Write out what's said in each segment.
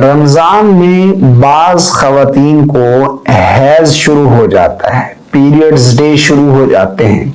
رمضان میں بعض خواتین کو حیض شروع ہو جاتا ہے، پیریڈز ڈے شروع ہو جاتے ہیں،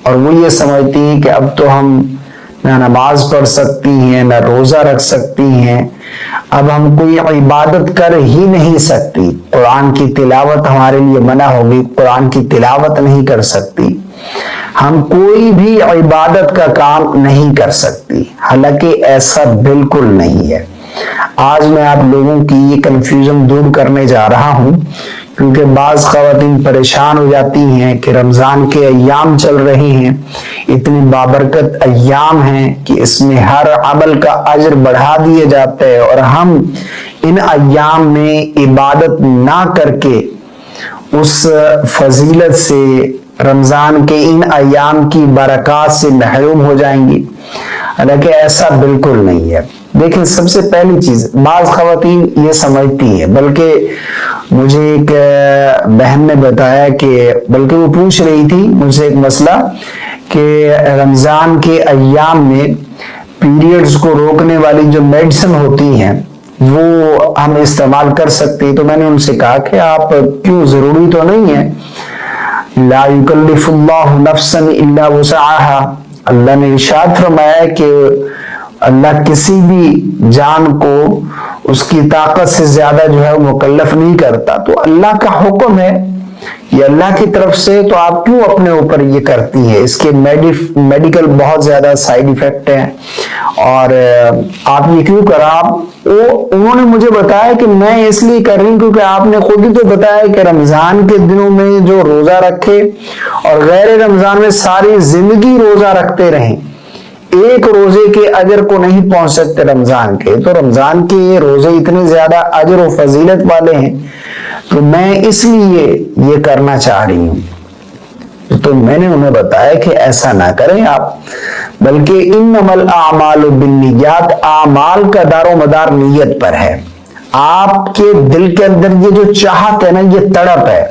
اور وہ یہ سمجھتی ہیں کہ اب تو ہم نہ نماز پڑھ سکتی ہیں نہ روزہ رکھ سکتی ہیں، اب ہم کوئی عبادت کر ہی نہیں سکتی، قرآن کی تلاوت ہمارے لیے منع ہوگی، قرآن کی تلاوت نہیں کر سکتی، ہم کوئی بھی عبادت کا کام نہیں کر سکتی۔ حالانکہ ایسا بالکل نہیں ہے۔ آج میں آپ لوگوں کی یہ کنفیوژن دور کرنے جا رہا ہوں، کیونکہ بعض خواتین پریشان ہو جاتی ہیں کہ رمضان کے ایام چل رہے ہیں، اتنے بابرکت ایام ہیں کہ اس میں ہر عمل کا اجر بڑھا دیا جاتا ہے، اور ہم ان ایام میں عبادت نہ کر کے اس فضیلت سے، رمضان کے ان ایام کی برکات سے محروم ہو جائیں گی۔ حالانکہ ایسا بالکل نہیں ہے۔ دیکھیں، سب سے پہلی چیز، بعض خواتین یہ سمجھتی ہیں، بلکہ مجھے ایک بہن نے بتایا کہ بلکہ وہ پوچھ رہی تھی مجھ سے ایک مسئلہ کہ رمضان کے ایام میں پیریڈز کو روکنے والی جو میڈیسن ہوتی ہیں وہ ہم استعمال کر سکتے ہیں۔ تو میں نے ان سے کہا کہ آپ کیوں، ضروری تو نہیں ہے، لا یکلف اللہ نفسا الا وسعها، اللہ نے ارشاد فرمایا کہ اللہ کسی بھی جان کو اس کی طاقت سے زیادہ جو ہے مکلف نہیں کرتا، تو اللہ کا حکم ہے، یہ اللہ کی طرف سے، تو آپ کیوں اپنے اوپر یہ کرتی ہیں؟ اس کے میڈیکل بہت زیادہ سائیڈ ایفیکٹ ہیں، اور آپ یہ کیوں کرا؟ انہوں نے مجھے بتایا کہ میں اس لیے کر رہی ہوں کیونکہ آپ نے خود ہی تو بتایا کہ رمضان کے دنوں میں جو روزہ رکھے اور غیر رمضان میں ساری زندگی روزہ رکھتے رہیں، ایک روزے کے اجر کو نہیں پہنچ سکتے رمضان کے، تو رمضان کے یہ روزے اتنے زیادہ اجر و فضیلت والے ہیں، تو میں اس لیے یہ کرنا چاہ رہی ہوں۔ تو میں نے انہیں بتایا کہ ایسا نہ کریں آپ، بلکہ انما الاعمال بالنیات، اعمال کا دار و مدار نیت پر ہے۔ آپ کے دل کے اندر یہ جو چاہت ہے نا، یہ تڑپ ہے،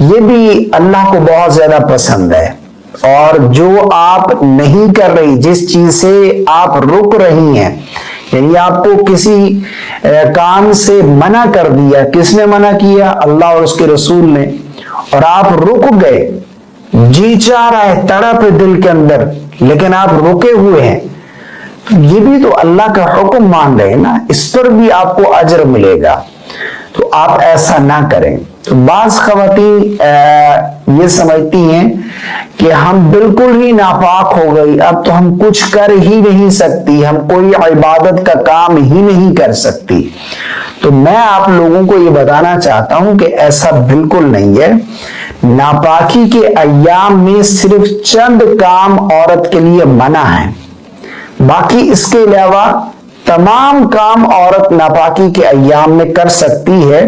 یہ بھی اللہ کو بہت زیادہ پسند ہے، اور جو آپ نہیں کر رہی، جس چیز سے آپ رک رہی ہیں، یعنی آپ کو کسی کام سے منع کر دیا، کس نے منع کیا؟ اللہ اور اس کے رسول نے، اور آپ رک گئے، جی چاہ رہا ہے، تڑپ ہے دل کے اندر، لیکن آپ رکے ہوئے ہیں، یہ بھی تو اللہ کا حکم مان رہے ہیں نا، اس پر بھی آپ کو اجر ملے گا، تو آپ ایسا نہ کریں۔ تو بعض خواتین یہ سمجھتی ہیں کہ ہم بالکل ہی ناپاک ہو گئی، اب تو ہم کچھ کر ہی نہیں سکتی، ہم کوئی عبادت کا کام ہی نہیں کر سکتی۔ تو میں آپ لوگوں کو یہ بتانا چاہتا ہوں کہ ایسا بالکل نہیں ہے۔ ناپاکی کے ایام میں صرف چند کام عورت کے لیے منع ہیں، باقی اس کے علاوہ تمام کام عورت ناپاکی کے ایام میں کر سکتی ہے،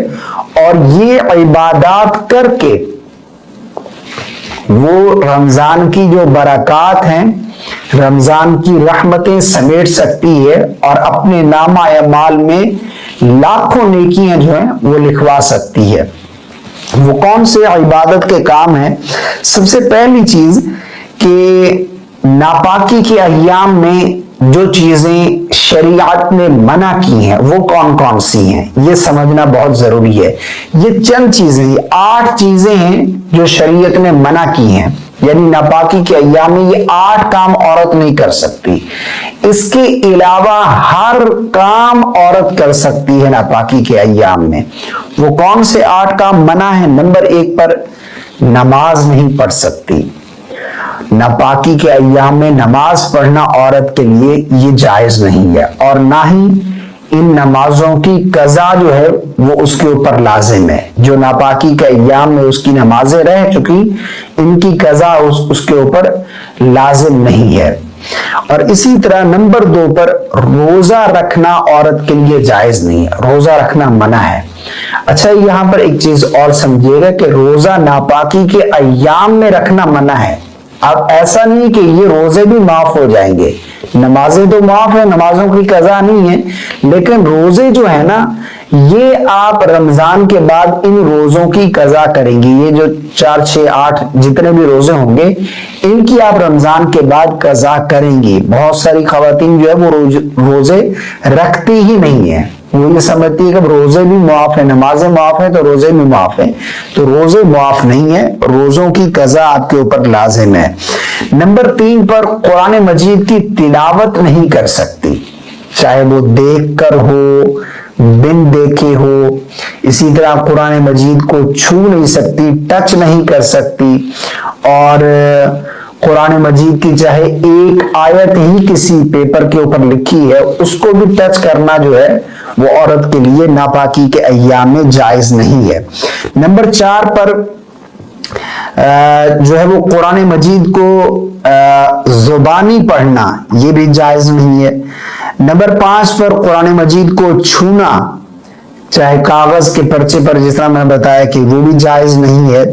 اور یہ عبادات کر کے وہ رمضان کی جو برکات ہیں، رمضان کی رحمتیں سمیٹ سکتی ہے، اور اپنے نامہ اعمال میں لاکھوں نیکیاں جو ہیں وہ لکھوا سکتی ہے۔ وہ کون سے عبادت کے کام ہیں؟ سب سے پہلی چیز کہ ناپاکی کے ایام میں جو چیزیں شریعت نے منع کی ہیں وہ کون کون سی ہیں، یہ سمجھنا بہت ضروری ہے۔ یہ چند چیزیں، 8 چیزیں ہیں جو شریعت نے منع کی ہیں، یعنی ناپاکی کے ایام میں یہ 8 کام عورت نہیں کر سکتی۔ اس کے علاوہ ہر کام عورت کر سکتی ہے ناپاکی کے ایام میں۔ وہ کون سے 8 کام منع ہیں؟ نمبر 1 پر نماز نہیں پڑھ سکتی۔ ناپاکی کے ایام میں نماز پڑھنا عورت کے لیے یہ جائز نہیں ہے، اور نہ ہی ان نمازوں کی قضا جو ہے وہ اس کے اوپر لازم ہے۔ جو ناپاکی کے ایام میں اس کی نمازیں رہ چکی، ان کی قضا اس کے اوپر لازم نہیں ہے۔ اور اسی طرح نمبر 2 پر روزہ رکھنا عورت کے لیے جائز نہیں ہے، روزہ رکھنا منع ہے۔ اچھا، یہاں پر ایک چیز اور سمجھیے گا کہ روزہ ناپاکی کے ایام میں رکھنا منع ہے۔ اب ایسا نہیں کہ یہ روزے بھی معاف ہو جائیں گے، نمازیں تو معاف ہیں، نمازوں کی قضا نہیں ہے، لیکن روزے جو ہے نا، یہ آپ رمضان کے بعد ان روزوں کی قضا کریں گی۔ یہ جو 4 6 8 جتنے بھی روزے ہوں گے، ان کی آپ رمضان کے بعد قضا کریں گی۔ بہت ساری خواتین جو ہے وہ روزے رکھتی ہی نہیں ہیں، وہ یہ سمجھتی ہے کہ روزے بھی معاف ہیں، نمازیں معاف ہیں تو روزے بھی معاف ہیں، تو روزے معاف نہیں ہیں، روزوں کی قضا آپ کے اوپر لازم ہے۔ نمبر 3 پر قرآن مجید کی تلاوت نہیں کر سکتی، چاہے وہ دیکھ کر ہو، بن دیکھے ہو۔ اسی طرح قرآن مجید کو چھو نہیں سکتی، ٹچ نہیں کر سکتی، اور قرآن مجید کی چاہے ایک آیت ہی کسی پیپر کے اوپر لکھی ہے، اس کو بھی ٹچ کرنا جو ہے وہ عورت کے لیے ناپاکی کے ایام میں جائز نہیں ہے۔ نمبر 4 پر جو ہے وہ قرآن مجید کو زبانی پڑھنا یہ بھی جائز نہیں ہے۔ نمبر 5 پر قرآن مجید کو چھونا، چاہے کاغذ کے پرچے پر، جس طرح میں نے بتایا کہ وہ بھی جائز نہیں ہے۔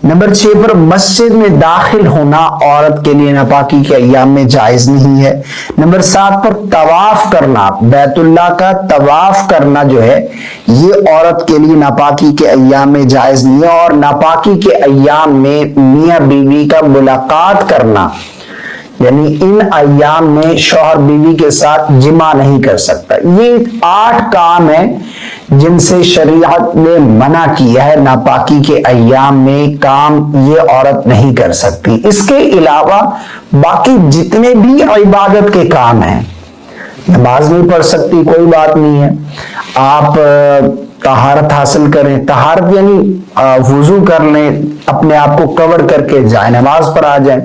نمبر 6 پر مسجد میں داخل ہونا عورت کے لیے ناپاکی کے ایام میں جائز نہیں ہے۔ نمبر 7 پر طواف کرنا، بیت اللہ کا طواف کرنا جو ہے یہ عورت کے لیے ناپاکی کے ایام میں جائز نہیں ہے، اور ناپاکی کے ایام میں میاں بیوی کا ملاقات کرنا، یعنی ان ایام میں شوہر بیوی کے ساتھ جمع نہیں کر سکتا۔ یہ 8 کام ہیں جن سے شریعت نے منع کیا ہے، ناپاکی کے ایام میں کام یہ عورت نہیں کر سکتی۔ اس کے علاوہ باقی جتنے بھی عبادت کے کام ہیں، نماز نہیں پڑھ سکتی، کوئی بات نہیں ہے، آپ طہارت حاصل کریں، طہارت یعنی وضو کر لیں، اپنے آپ کو کور کر کے جائیں نماز پر آ جائیں۔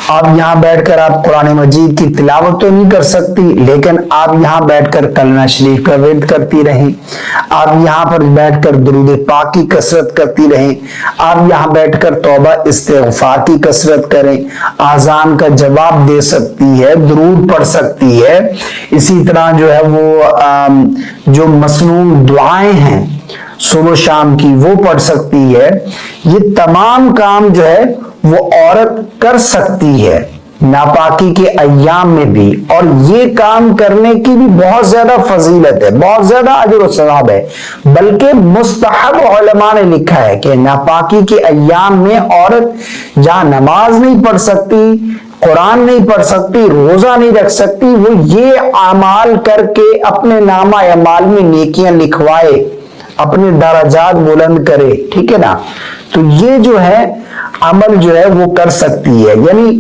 آپ یہاں بیٹھ کر آپ قرآن مجید کی تلاوت تو نہیں کر سکتی، لیکن آپ یہاں بیٹھ کر کلمہ شریف کا ورد کرتی رہیں، آپ یہاں پر بیٹھ کر درود پاک کی کثرت کرتی رہیں، آپ یہاں بیٹھ کر توبہ استغفار کی کثرت کریں، آذان کا جواب دے سکتی ہے، درود پڑھ سکتی ہے۔ اسی طرح جو ہے وہ جو مسنون دعائیں ہیں صبح شام کی وہ پڑھ سکتی ہے۔ یہ تمام کام جو ہے وہ عورت کر سکتی ہے ناپاکی کے ایام میں بھی، اور یہ کام کرنے کی بھی بہت زیادہ فضیلت ہے، بہت زیادہ اجر و ثواب ہے، بلکہ مستحب علماء نے لکھا ہے کہ ناپاکی کے ایام میں عورت جہاں نماز نہیں پڑھ سکتی، قرآن نہیں پڑھ سکتی، روزہ نہیں رکھ سکتی، وہ یہ اعمال کر کے اپنے نامہ اعمال میں نیکیاں لکھوائے، اپنے درجات بلند کرے، ٹھیک ہے نا۔ تو یہ جو ہے عمل جو ہے وہ کر سکتی ہے، یعنی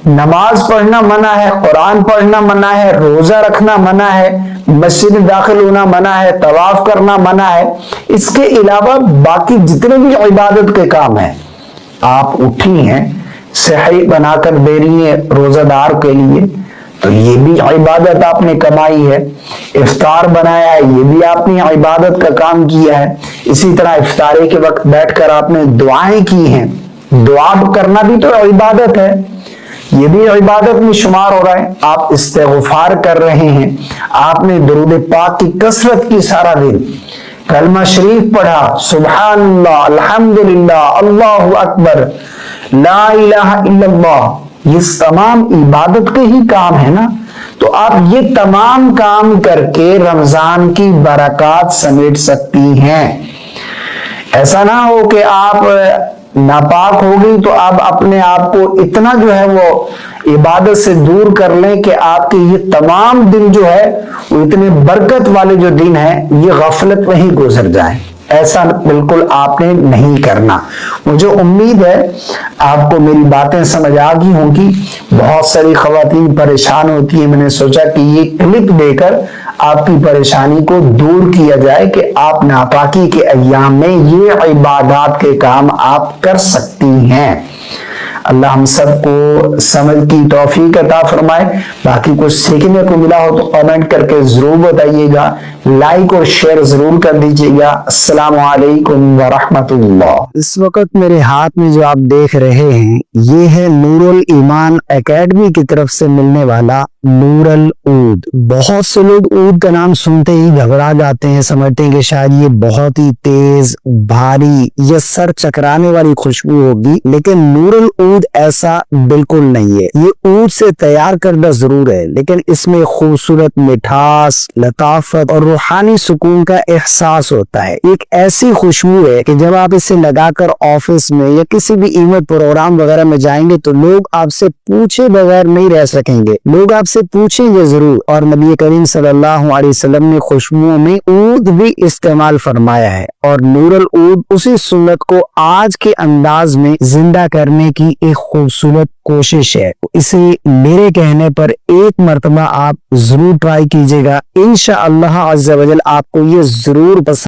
نماز پڑھنا منع ہے، قرآن پڑھنا منع ہے، روزہ رکھنا منع ہے، مسجد میں داخل ہونا منع ہے، طواف کرنا منع ہے۔ اس کے علاوہ باقی جتنے بھی عبادت کے کام ہیں، آپ اٹھی ہیں، سحری بنا کر دے رہی ہیں روزہ دار کے لیے، تو یہ بھی عبادت آپ نے کمائی ہے۔ افطار بنایا ہے، یہ بھی آپ نے عبادت کا کام کیا ہے۔ اسی طرح افطاری کے وقت بیٹھ کر آپ نے دعائیں کی ہیں، دعا کرنا بھی تو عبادت ہے، یہ بھی عبادت میں شمار ہو رہا ہے۔ آپ استغفار کر رہے ہیں، آپ نے درود پاک کی کثرت کی سارا دن، کلمہ شریف پڑھا، سبحان اللہ، الحمدللہ، اللہ اکبر، لا الہ الا اللہ، یہ تمام عبادت کے ہی کام ہے نا۔ تو آپ یہ تمام کام کر کے رمضان کی برکات سمیٹ سکتی ہیں۔ ایسا نہ ہو کہ آپ ناپاک ہو گئی تو آپ اپنے آپ کو اتنا جو ہے وہ عبادت سے دور کر لیں کہ آپ کے یہ تمام دن جو ہے وہ اتنے برکت والے جو دن ہیں یہ غفلت میں ہی گزر جائیں۔ ایسا بالکل آپ نے نہیں کرنا۔ مجھے امید ہے آپ کو میری باتیں سمجھ آ گئی ہوں گی۔ بہت ساری خواتین پریشان ہوتی ہیں، میں نے سوچا کہ یہ کلپ دے کر آپ کی پریشانی کو دور کیا جائے کہ آپ ناپاکی کے ایام میں یہ عبادات کے کام آپ کر سکتی ہیں۔ اللہ ہم سب کو سمجھ کی توفیق عطا فرمائے۔ باقی کچھ سیکھنے کو ملا ہو تو کمنٹ کر کے ضرور بتائیے گا، لائک اور شیئر ضرور کر دیجیے گا۔ السلام علیکم ورحمۃ اللہ۔ اس وقت میرے ہاتھ میں جو آپ دیکھ رہے ہیں یہ ہے نور الایمان اکیڈمی کی طرف سے ملنے والا نور العود۔ بہت سے لوگ عود کا نام سنتے ہی گھبرا جاتے ہیں، سمجھتے ہیں کہ شاید یہ بہت ہی تیز، بھاری یا سر چکرانے والی خوشبو ہوگی، لیکن نور العود ایسا بالکل نہیں ہے۔ یہ عود سے تیار کردہ ضرور ہے، لیکن اس میں خوبصورت مٹھاس، لطافت اور روحانی سکون کا احساس ہوتا ہے۔ ایک ایسی خوشبو ہے کہ جب آپ اسے لگا کر آفس میں یا کسی بھی ایونٹ پروگرام وغیرہ میں جائیں گے تو لوگ آپ سے پوچھے بغیر نہیں رہ سکیں گے، لوگ آپ سے پوچھیں گے ضرور۔ اور نبی کریم صلی اللہ علیہ وسلم نے خوشبوؤں میں عود بھی استعمال فرمایا ہے، اور نور العود اسی سنت کو آج کے انداز میں زندہ کرنے کی ایک خوبصورت کوشش ہے۔ اسے میرے کہنے پر ایک مرتبہ آپ ضرور ٹرائی کیجئے گا، انشاءاللہ عز و جل آپ کو یہ ضرور پسند